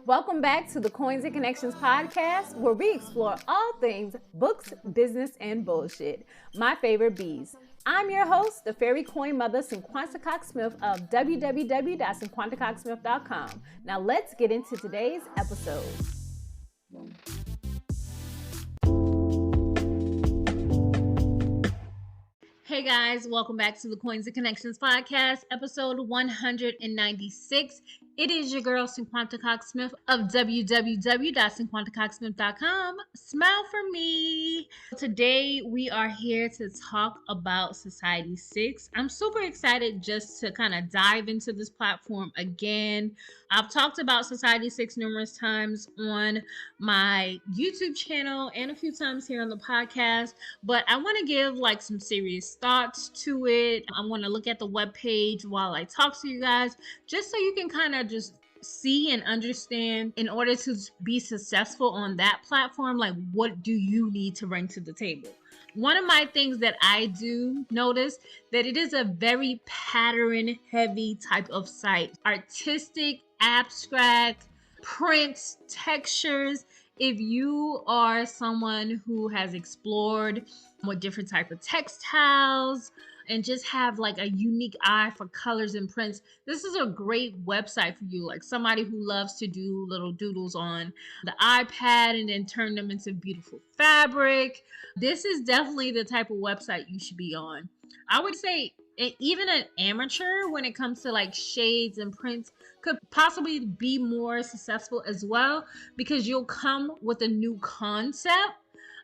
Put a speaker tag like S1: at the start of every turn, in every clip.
S1: Welcome back to the Coins and Connections podcast, where we explore all things books, business, and bullshit. My favorite bees. I'm your host, the fairy coin mother, Cinquanta Cox-Smith of www.cinquantacoxsmith.com. Now let's get into today's episode. Hey guys, welcome back to the Coins and Connections podcast, episode 196. It is your girl, Cinquanta Cox-Smith of www.cinquantacoxsmith.com. Smile for me. Today, we are here to talk about Society6. I'm super excited just to kind of dive into this platform again. I've talked about Society6 numerous times on my YouTube channel and a few times here on the podcast, but I want to give like some serious thoughts to it. I want to look at the webpage while I talk to you guys, just so you can kind of just see and understand, in order to be successful on that platform, like what do you need to bring to the table. One of my things that I do notice that it is a very pattern heavy type of site. Artistic, abstract, prints, textures. If you are someone who has explored with different type of textiles and just have like a unique eye for colors and prints, this is a great website for you. Like somebody who loves to do little doodles on the iPad and then turn them into beautiful fabric. This is definitely the type of website you should be on. I would say even an amateur, when it comes to like shades and prints, could possibly be more successful as well, because you'll come with a new concept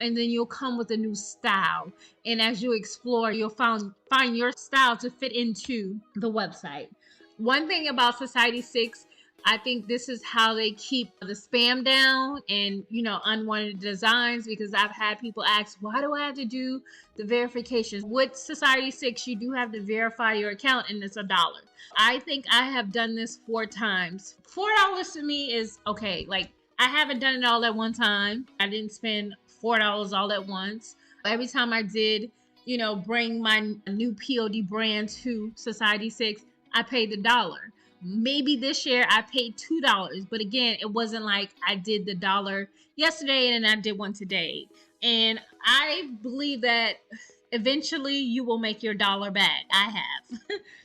S1: and then you'll come with a new style. And as you explore, you'll find your style to fit into the website. One thing about Society6, I think this is how they keep the spam down and, unwanted designs, because I've had people ask, why do I have to do the verifications? With Society6, you do have to verify your account, and it's $1. I think I have done this 4 times. $4 to me is okay. Like, I haven't done it all at one time. I didn't spend $4 all at once. Every time I did, bring my new POD brand to Society6, I paid $1. Maybe this year I paid $2, but again, it wasn't like I did the $1 yesterday and I did one today. And I believe that eventually you will make your $1 back. I have.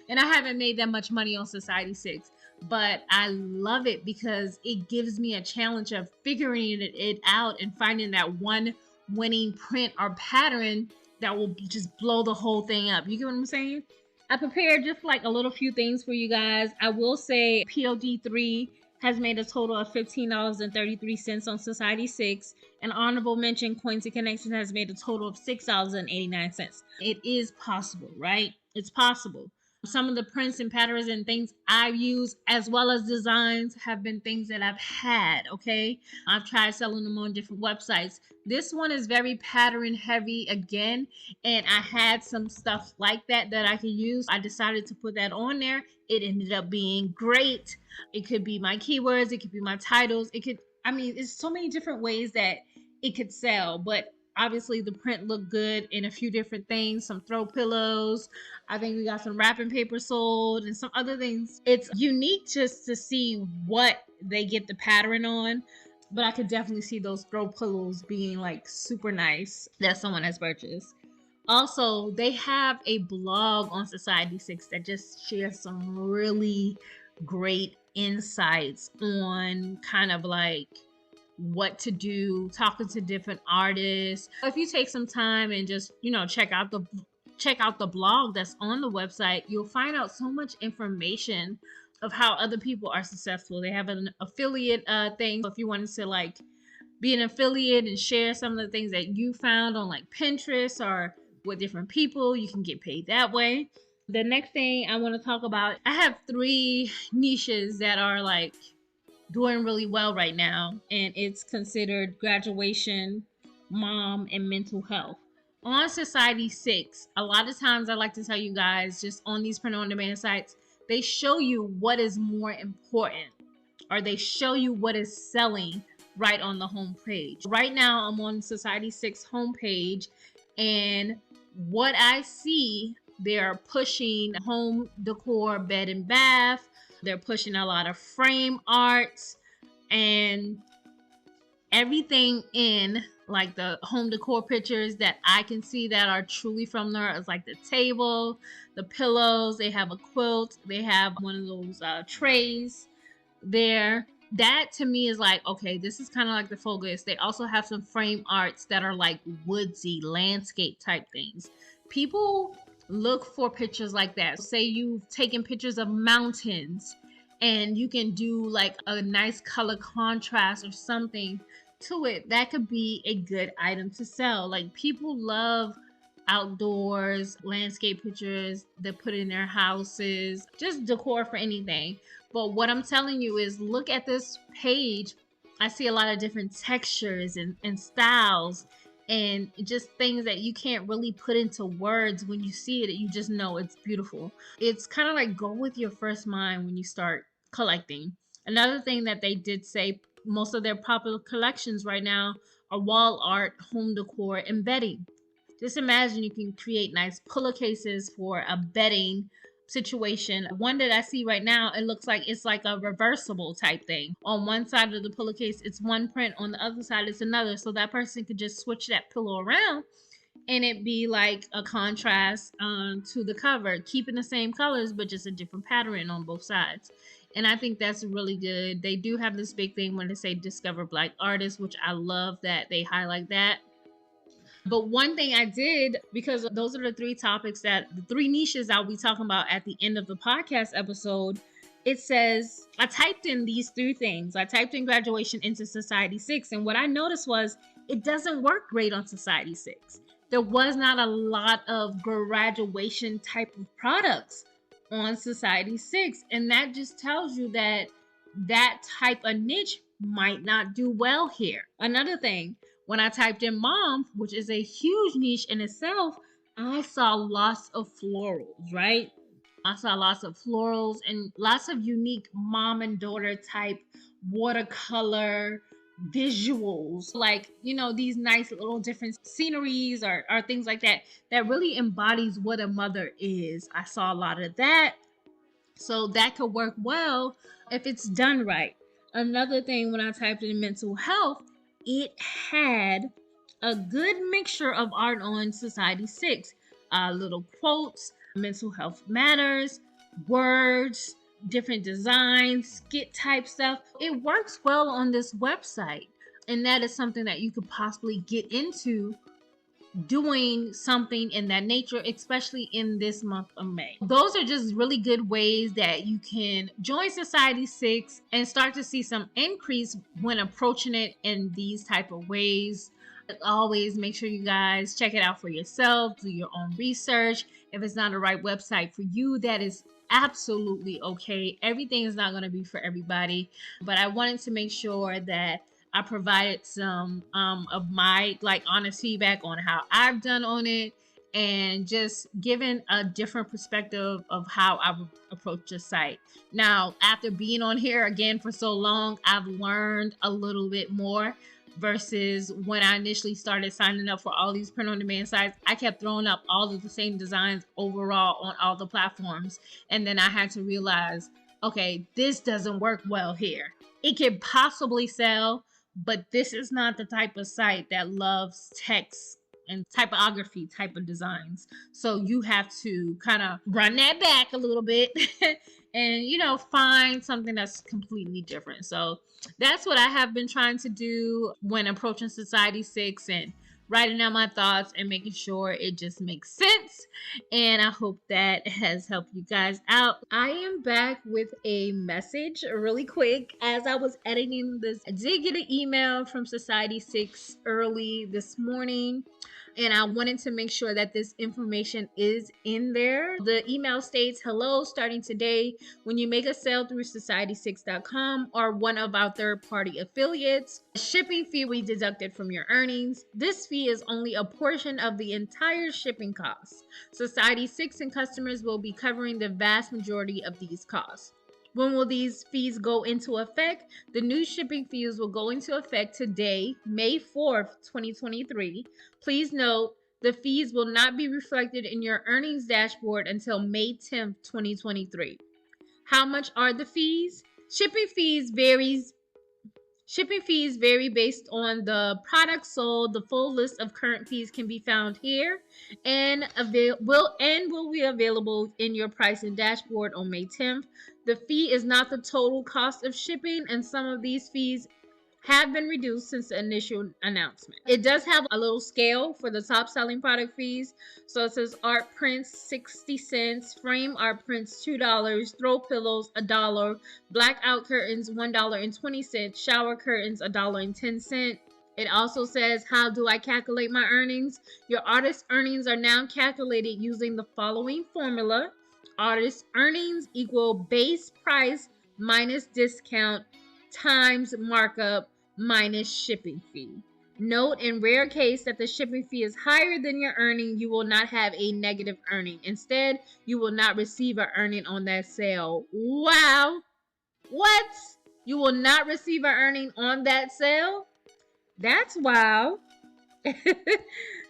S1: And I haven't made that much money on Society6, but I love it because it gives me a challenge of figuring it out and finding that one winning print or pattern that will just blow the whole thing up. You get what I'm saying? I prepared just like a little few things for you guys. I will say POD3 has made a total of $15.33 on Society6. An honorable mention, Coins and Connections, has made a total of $6.89. It is possible, right? It's possible. Some of the prints and patterns and things I've used, as well as designs, have been things that I've had, okay? I've tried selling them on different websites. This one is very pattern heavy again, and I had some stuff like that I could use. I decided to put that on there. It ended up being great. It could be my keywords. It could be my titles. It's so many different ways that it could sell, but obviously the print looked good in a few different things, some throw pillows. I think we got some wrapping paper sold and some other things. It's unique just to see what they get the pattern on, but I could definitely see those throw pillows being like super nice that someone has purchased. Also, they have a blog on Society6 that just shares some really great insights on kind of like what to do, talking to different artists. If you take some time and just, check out the blog that's on the website, you'll find out so much information of how other people are successful. They have an affiliate thing. So if you wanted to like be an affiliate and share some of the things that you found on like Pinterest or with different people, you can get paid that way. The next thing I want to talk about, I have 3 niches that are like doing really well right now, and it's considered graduation, mom, and mental health. On Society6, a lot of times I like to tell you guys, just on these print on demand sites, they show you what is more important, or they show you what is selling right on the home page. Right now I'm on Society6 homepage, and what I see, they're pushing home decor, bed and bath, They're pushing a lot of frame arts and everything in like the home decor pictures that I can see that are truly from there is like the table, the pillows, they have a quilt, they have one of those trays there. That to me is like, okay, this is kind of like the focus. They also have some frame arts that are like woodsy landscape type things. People look for pictures like that. Say you've taken pictures of mountains and you can do like a nice color contrast or something to it. That could be a good item to sell. Like people love outdoors landscape pictures they put in their houses, just decor for anything. But what I'm telling you is look at this page. I see a lot of different textures and styles and just things that you can't really put into words. When you see it, you just know it's beautiful. It's kind of like go with your first mind when you start collecting. Another thing that they did say, most of their popular collections right now are wall art, home decor, and bedding. Just imagine you can create nice pillowcases for a bedding situation. One that I see right now, it looks like it's like a reversible type thing. On one side of the pillowcase, it's one print. On the other side, it's another. So that person could just switch that pillow around and it be like a contrast to the cover, keeping the same colors, but just a different pattern on both sides. And I think that's really good. They do have this big thing when they say discover Black artists, which I love that they highlight that. But one thing I did, because those are the three topics that the three niches I'll be talking about at the end of the podcast episode. It says, I typed in these three things. I typed in graduation into Society6. And what I noticed was it doesn't work great on Society6. There was not a lot of graduation type of products on Society6. And that just tells you that that type of niche might not do well here. Another thing, when I typed in mom, which is a huge niche in itself, I saw lots of florals, right? I saw lots of florals and lots of unique mom and daughter type watercolor visuals, like, you know, these nice little different sceneries or things like that, that really embodies what a mother is. I saw a lot of that. So that could work well if it's done right. Another thing, when I typed in mental health, it had a good mixture of art on Society6. Little quotes, mental health matters, words, different designs, skit type stuff. It works well on this website. And that is something that you could possibly get into doing something in that nature, especially in this month of May. Those are just really good ways that you can join Society6 and start to see some increase when approaching it in these type of ways. As always, make sure you guys check it out for yourself, do your own research. If it's not the right website for you, that is absolutely okay. Everything is not going to be for everybody, but I wanted to make sure that I provided some of my like honest feedback on how I've done on it, and just given a different perspective of how I would approach the site. Now, after being on here again for so long, I've learned a little bit more versus when I initially started signing up for all these print on demand sites. I kept throwing up all of the same designs overall on all the platforms. And then I had to realize, okay, this doesn't work well here. It could possibly sell, but this is not the type of site that loves text and typography type of designs. So you have to kind of run that back a little bit and, you know, find something that's completely different. So that's what I have been trying to do when approaching Society6 and writing out my thoughts and making sure it just makes sense. And I hope that has helped you guys out. I am back with a message really quick. As I was editing this, I did get an email from Society6 early this morning, and I wanted to make sure that this information is in there. The email states, hello, starting today, when you make a sale through Society6.com or one of our third-party affiliates, a shipping fee will be deducted from your earnings. This fee is only a portion of the entire shipping costs. Society6 and customers will be covering the vast majority of these costs. When will these fees go into effect? The new shipping fees will go into effect today, May 4th, 2023. Please note, the fees will not be reflected in your earnings dashboard until May 10th, 2023. How much are the fees? Shipping fees varies. Shipping fees vary based on the product sold. The full list of current fees can be found here and will be available in your pricing dashboard on May 10th. The fee is not the total cost of shipping, and some of these fees have been reduced since the initial announcement. It does have a little scale for the top selling product fees. So it says art prints 60 cents, frame art prints $2, throw pillows $1, blackout curtains $1.20, shower curtains $1.10. It also says, how do I calculate my earnings? Your artist earnings are now calculated using the following formula. Artist earnings equal base price minus discount times markup minus shipping fee. Note, in rare case that the shipping fee is higher than your earning, you will not have a negative earning. Instead, you will not receive an earning on that sale. Wow. What? You will not receive an earning on that sale? That's wow.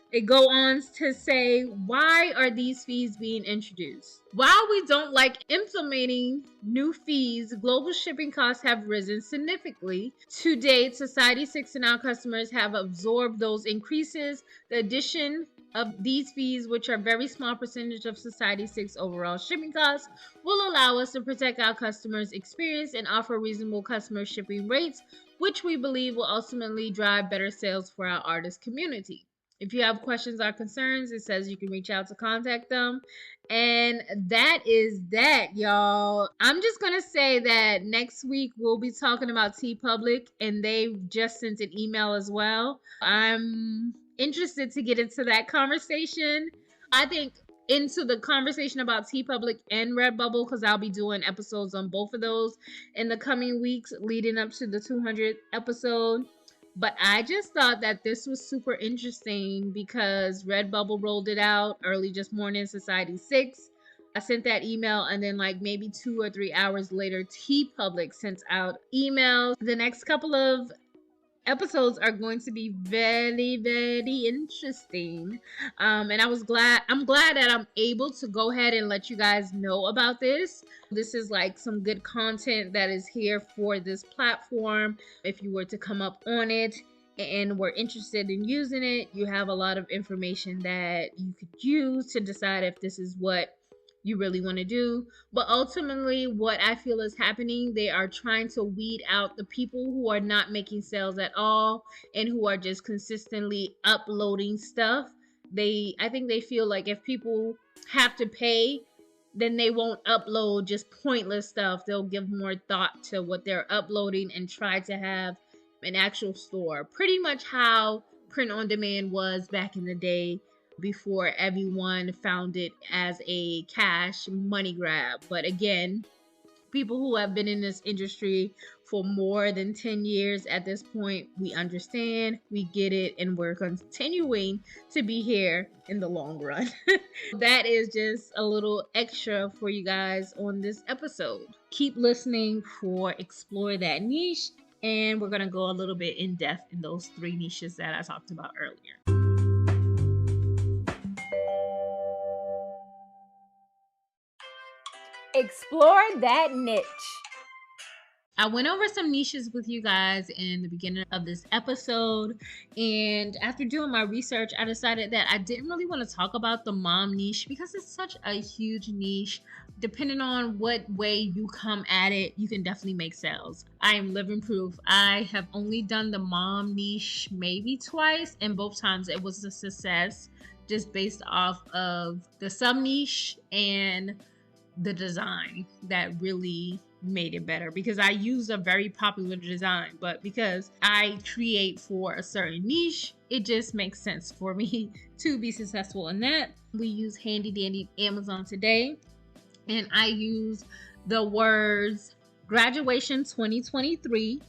S1: It go on to say, why are these fees being introduced? While we don't like implementing new fees, global shipping costs have risen significantly. To date, Society6 and our customers have absorbed those increases. The addition of these fees, which are a very small percentage of Society6 overall shipping costs, will allow us to protect our customers' experience and offer reasonable customer shipping rates, which we believe will ultimately drive better sales for our artist community. If you have questions or concerns, it says you can reach out to contact them. And that is that, y'all. I'm just going to say that next week we'll be talking about TeePublic, and they just sent an email as well. I'm interested to get into that conversation. I think into the conversation about TeePublic and Redbubble, because I'll be doing episodes on both of those in the coming weeks leading up to the 200th episode. But I just thought that this was super interesting because Redbubble rolled it out early this morning, Society6. I sent that email, and then like maybe 2 or 3 hours later, TeePublic sent out emails. The next couple of episodes are going to be very, very interesting. And I'm glad that I'm able to go ahead and let you guys know about this. This is like some good content that is here for this platform. If you were to come up on it and were interested in using it, you have a lot of information that you could use to decide if this is what you really want to do. But ultimately, what I feel is happening, they are trying to weed out the people who are not making sales at all and who are just consistently uploading stuff. I think they feel like if people have to pay, then they won't upload just pointless stuff. They'll give more thought to what they're uploading and try to have an actual store. Pretty much how print on demand was back in the day, before everyone found it as a cash money grab. But again, people who have been in this industry for more than 10 years at this point, we understand, we get it, and we're continuing to be here in the long run. That is just a little extra for you guys on this episode. Keep listening for Explore That Niche, and we're going to go a little bit in depth in those 3 niches that I talked about earlier.
S2: Explore that niche.
S1: I went over some niches with you guys in the beginning of this episode, and after doing my research, I decided that I didn't really want to talk about the mom niche because it's such a huge niche. Depending on what way you come at it, you can definitely make sales. I am living proof. I have only done the mom niche maybe twice, and both times it was a success just based off of the sub niche and the design that really made it better, because I use a very popular design, but because I create for a certain niche, it just makes sense for me to be successful in that. We use handy dandy Amazon today, and I use the words graduation 2023,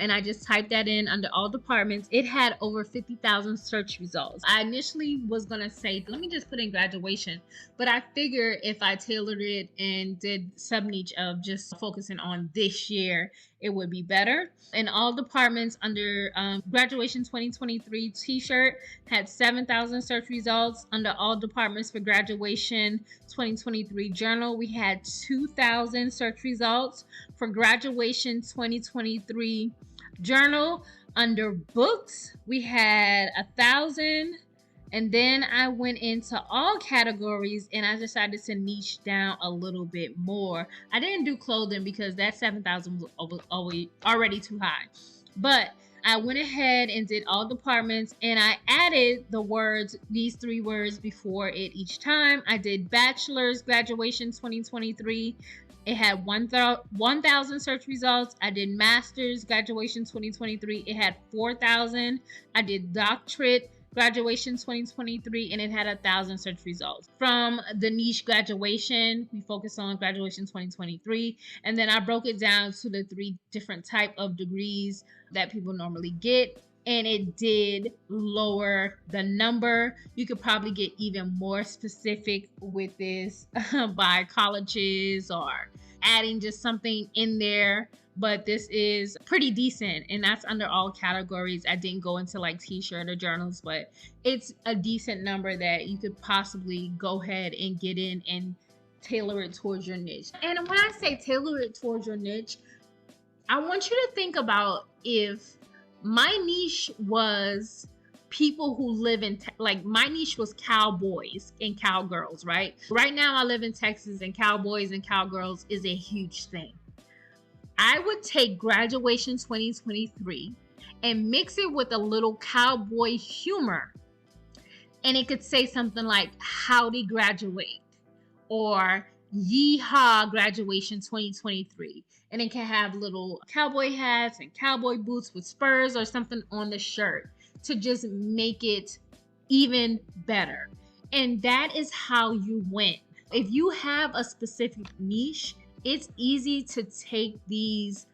S1: and I just typed that in under all departments. It had over 50,000 search results. I initially was gonna say, let me just put in graduation, but I figured if I tailored it and did sub niche of just focusing on this year, it would be better. In all departments under graduation 2023 t-shirt had 7,000 search results. Under all departments for graduation 2023 journal, we had 2,000 search results. For graduation 2023 journal, under books, we had 1,000. And then I went into all categories and I decided to niche down a little bit more. I didn't do clothing because that 7,000 was already too high. But I went ahead and did all departments and I added the words, these 3 words before it each time. I did bachelor's graduation 2023. It had 1,000 search results. I did master's graduation 2023. It had 4,000. I did doctorate graduation 2023 and it had 1,000 search results. From the niche graduation, we focused on graduation 2023, and then I broke it down to the 3 different type of degrees that people normally get, and it did lower the number. You could probably get even more specific with this by colleges or adding just something in there, but this is pretty decent, and that's under all categories. I didn't go into like t-shirt or journals, but it's a decent number that you could possibly go ahead and get in and tailor it towards your niche. And when I say tailor it towards your niche, I want you to think about if my niche was people who live in like my niche was cowboys and cowgirls, right? Right now I live in Texas, and cowboys and cowgirls is a huge thing. I would take graduation 2023 and mix it with a little cowboy humor. And it could say something like, howdy graduate, or yeehaw graduation 2023. And it can have little cowboy hats and cowboy boots with spurs or something on the shirt to just make it even better. And that is how you win. If you have a specific niche, it's easy to take these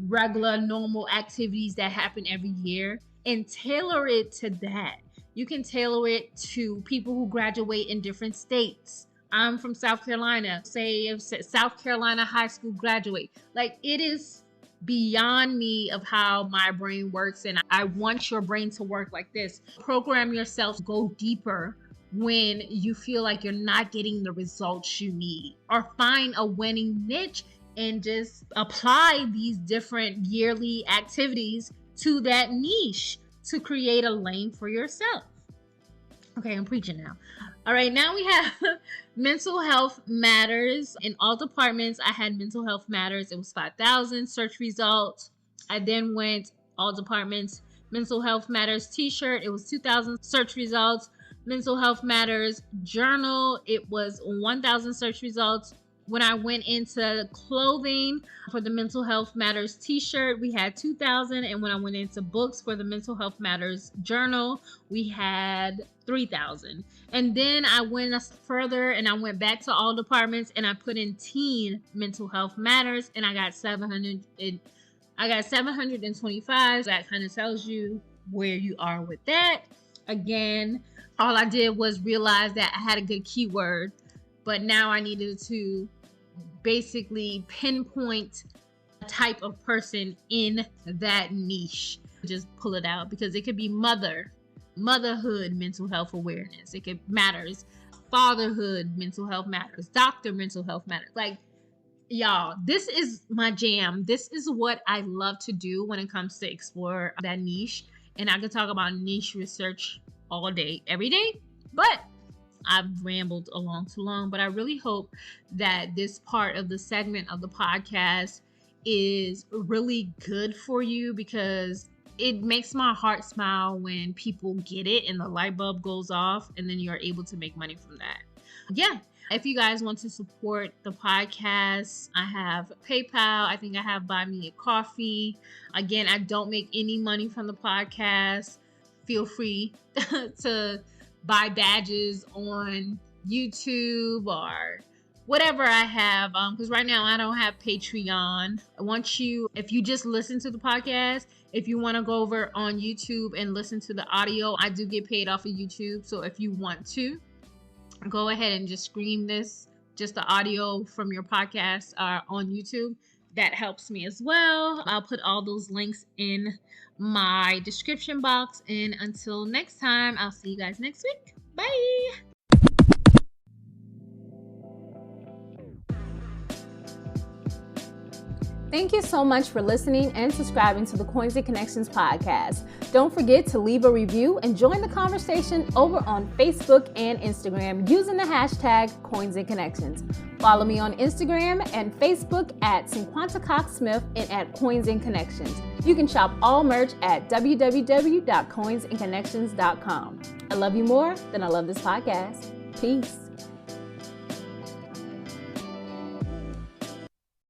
S1: regular, normal activities that happen every year and tailor it to that. You can tailor it to people who graduate in different states. I'm from South Carolina. Say if South Carolina high school graduate. Like, it is beyond me of how my brain works, and I want your brain to work like this. Program yourself, go deeper when you feel like you're not getting the results you need, or find a winning niche and just apply these different yearly activities to that niche to create a lane for yourself. Okay, I'm preaching now. All right, now we have mental health matters. In all departments, I had mental health matters. It was 5,000 search results. I then went all departments, mental health matters t-shirt. It was 2,000 search results. Mental health matters journal, it was 1,000 search results. When I went into clothing for the mental health matters t-shirt, we had 2,000. And when I went into books for the mental health matters journal, we had 3,000. And then I went further and I went back to all departments and I put in teen mental health matters, and I got 725. That kind of tells you where you are with that. Again, all I did was realize that I had a good keyword, but now I needed to basically pinpoint a type of person in that niche. Just pull it out, because it could be motherhood mental health awareness. It could matters. Fatherhood mental health matters. Doctor mental health matters. Like, y'all, this is my jam. This is what I love to do when it comes to explore that niche. And I could talk about niche research all day, every day, but I've rambled along too long. But I really hope that this part of the segment of the podcast is really good for you, because it makes my heart smile when people get it and the light bulb goes off, and then you're able to make money from that. Yeah. If you guys want to support the podcast, I have PayPal. I think I have Buy Me a Coffee. Again, I don't make any money from the podcast. Feel free to buy badges on YouTube or whatever I have. Because right now I don't have Patreon. I want you, if you just listen to the podcast, if you want to go over on YouTube and listen to the audio, I do get paid off of YouTube. So if you want to, go ahead and just stream this, just the audio from your podcast on YouTube. that helps me as well. I'll put all those links in my description box. And until next time, I'll see you guys next week. Bye.
S2: Thank you so much for listening and subscribing to the Coins and Connections podcast. Don't forget to leave a review and join the conversation over on Facebook and Instagram using the hashtag Coins and Connections. Follow me on Instagram and Facebook at Cinquanta Cox-Smith and at Coins and Connections. You can shop all merch at www.coinsandconnections.com. I love you more than I love this podcast. Peace.